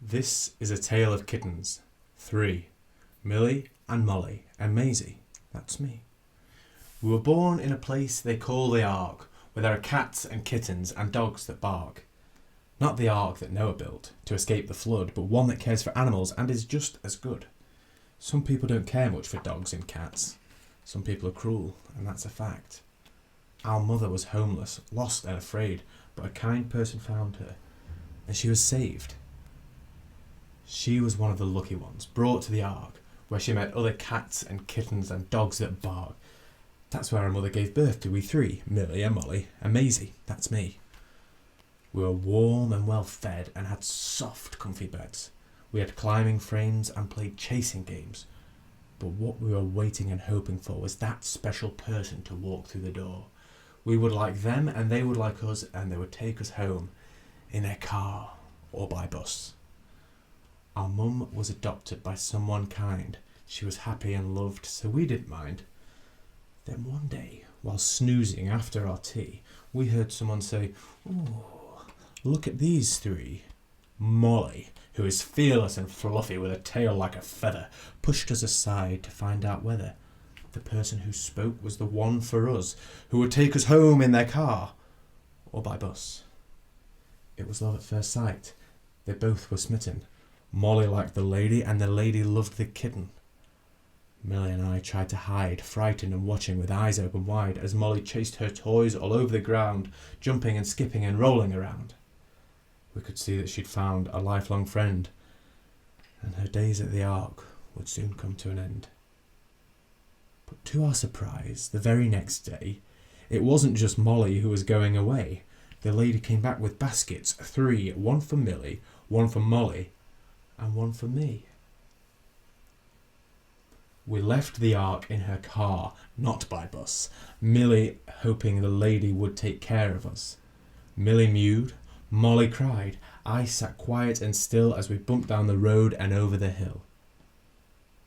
This is a tale of kittens. 3. Millie and Molly and Maisy. That's me. We were born in a place they call the Ark, where there are cats and kittens and dogs that bark. Not the Ark that Noah built to escape the flood, but one that cares for animals and is just as good. Some people don't care much for dogs and cats. Some people are cruel, and that's a fact. Our mother was homeless, lost and afraid, but a kind person found her, and she was saved. She was one of the lucky ones, brought to the Ark, where she met other cats and kittens and dogs that bark. That's where our mother gave birth to we 3, Millie and Molly and Maisy. That's me. We were warm and well fed and had soft, comfy beds. We had climbing frames and played chasing games. But what we were waiting and hoping for was that special person to walk through the door. We would like them and they would like us, and they would take us home in their car or by bus. Our mum was adopted by someone kind. She was happy and loved, so we didn't mind. Then one day, while snoozing after our tea, we heard someone say, "Ooh, look at these 3. Molly, who is fearless and fluffy with a tail like a feather, pushed us aside to find out whether the person who spoke was the one for us, who would take us home in their car or by bus." It was love at first sight. They both were smitten. Molly liked the lady, and the lady loved the kitten. Millie and I tried to hide, frightened and watching with eyes open wide, as Molly chased her toys all over the ground, jumping and skipping and rolling around. We could see that she'd found a lifelong friend, and her days at the Ark would soon come to an end. But to our surprise, the very next day, it wasn't just Molly who was going away. The lady came back with baskets, 3, one for Millie, one for Molly, and one for me. We left the Ark in her car, not by bus, Millie hoping the lady would take care of us. Millie mewed, Molly cried. I sat quiet and still as we bumped down the road and over the hill.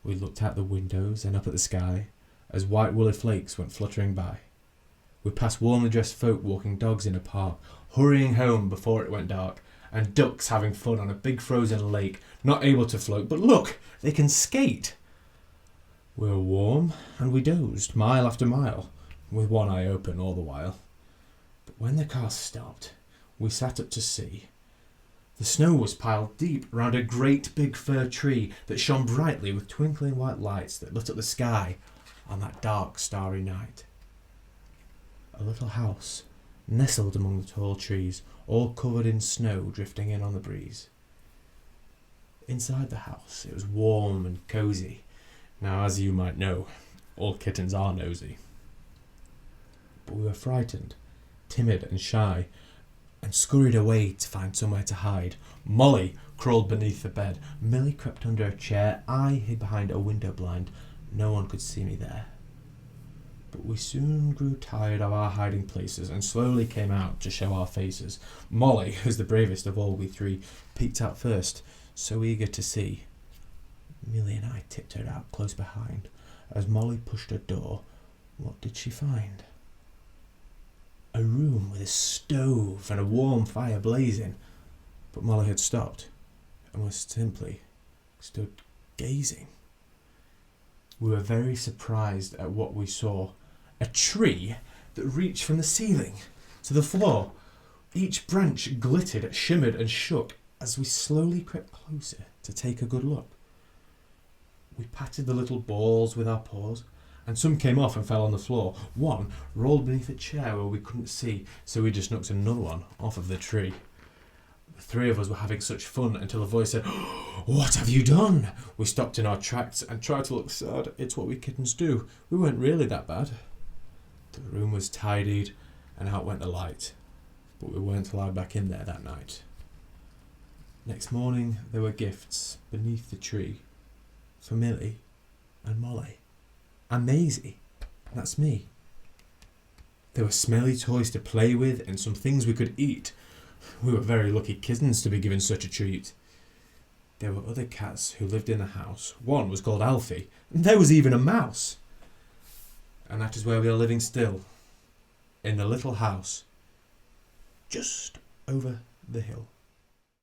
We looked out the windows and up at the sky as white woolly flakes went fluttering by. We passed warmly dressed folk walking dogs in a park, hurrying home before it went dark, and ducks having fun on a big frozen lake, not able to float, but look, they can skate. We were warm, and we dozed, mile after mile, with one eye open all the while. But when the car stopped, we sat up to see. The snow was piled deep round a great big fir tree that shone brightly with twinkling white lights that lit up the sky on that dark, starry night. A little house nestled among the tall trees, all covered in snow drifting in on the breeze. Inside the house it was warm and cosy. Now, as you might know, all kittens are nosy. But we were frightened, timid and shy, and scurried away to find somewhere to hide. Molly crawled beneath the bed, Millie crept under a chair, I hid behind a window blind. No one could see me there. But we soon grew tired of our hiding places and slowly came out to show our faces. Molly, who's the bravest of all we 3, peeked out first, so eager to see. Millie and I tiptoed out close behind. As Molly pushed her door, what did she find? A room with a stove and a warm fire blazing. But Molly had stopped and was simply stood gazing. We were very surprised at what we saw. A tree that reached from the ceiling to the floor. Each branch glittered, shimmered and shook as we slowly crept closer to take a good look. We patted the little balls with our paws, and some came off and fell on the floor. One rolled beneath a chair where we couldn't see, so we just knocked another one off of the tree. The 3 of us were having such fun until a voice said, "What have you done?" We stopped in our tracks and tried to look sad. It's what we kittens do. We weren't really that bad. The room was tidied and out went the light, but we weren't allowed back in there that night. Next morning there were gifts beneath the tree for Millie and Molly and Maisy. That's me. There were smelly toys to play with and some things we could eat. We were very lucky kittens to be given such a treat. There were other cats who lived in the house. One was called Alfie, and there was even a mouse. And that is where we are living still, in the little house just over the hill.